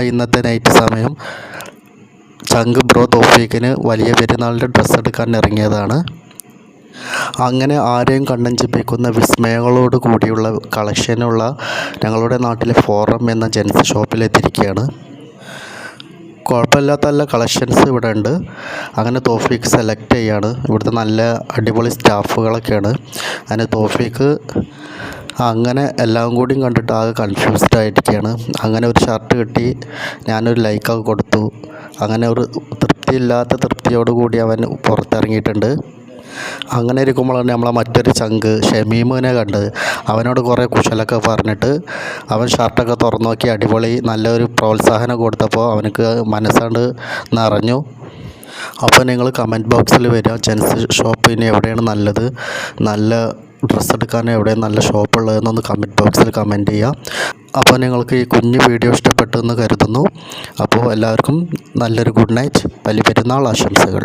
ഇന്നത്തെ നൈറ്റ് സമയം ചങ്ക് ബ്രോ തോഫീക്കിന് വലിയ പെരുന്നാളിൻ്റെ ഡ്രസ്സ് എടുക്കാൻ ഇറങ്ങിയതാണ്. അങ്ങനെ ആരെയും കണ്ണഞ്ചിപ്പിക്കുന്ന വിസ്മയങ്ങളോട് കൂടിയുള്ള കളക്ഷനുള്ള ഞങ്ങളുടെ നാട്ടിലെ ഫോറം എന്ന ജെൻസ് ഷോപ്പിലെത്തിയിരിക്കുകയാണ്. കുഴപ്പമില്ലാത്ത നല്ല കളക്ഷൻസ് ഇവിടെ ഉണ്ട്. അങ്ങനെ തോഫീക്ക് സെലക്ട് ചെയ്യാണ്. ഇവിടുത്തെ നല്ല അടിപൊളി സ്റ്റാഫുകളൊക്കെയാണ്. അങ്ങനെ തോഫീക്ക് അങ്ങനെ എല്ലാം കൂടിയും കണ്ടിട്ട് ആകെ കൺഫ്യൂസ്ഡ് ആയിരിക്കുകയാണ്. അങ്ങനെ ഒരു ഷർട്ട് കിട്ടി, ഞാനൊരു ലൈക്കൊക്കെ കൊടുത്തു. അങ്ങനെ ഒരു തൃപ്തിയോട് കൂടി അവൻ പുറത്തിറങ്ങിയിട്ടുണ്ട്. അങ്ങനെ ഇരിക്കുമ്പോഴാണ് നമ്മളെ മറ്റൊരു ചങ്ക് ഷമീമിനെ കണ്ടത്. അവനോട് കുറേ കുശലൊക്കെ പറഞ്ഞിട്ട് അവൻ ഷർട്ടൊക്കെ തുറന്നു നോക്കി അടിപൊളി നല്ലൊരു പ്രോത്സാഹനം കൊടുത്തപ്പോൾ അവനക്ക് മനസ്സാണ്ട് നിറഞ്ഞു. അപ്പോൾ നിങ്ങൾ കമൻറ്റ് ബോക്സിൽ വരിക, ജെൻസ് ഷോപ്പ് ഇനി എവിടെയാണ് നല്ലത്, നല്ല ഡ്രസ്സ് എടുക്കാൻ എവിടെയാണ് നല്ല ഷോപ്പ് ഉള്ളതെന്നൊന്ന് കമൻറ്റ് ബോക്സിൽ കമൻറ്റ് ചെയ്യുക. അപ്പോൾ നിങ്ങൾക്ക് ഈ കുഞ്ഞു വീഡിയോ ഇഷ്ടപ്പെട്ടു എന്ന് കരുതുന്നു. അപ്പോൾ എല്ലാവർക്കും നല്ലൊരു ഗുഡ് നൈറ്റ്, വലിയ പെരുന്നാൾ ആശംസകൾ.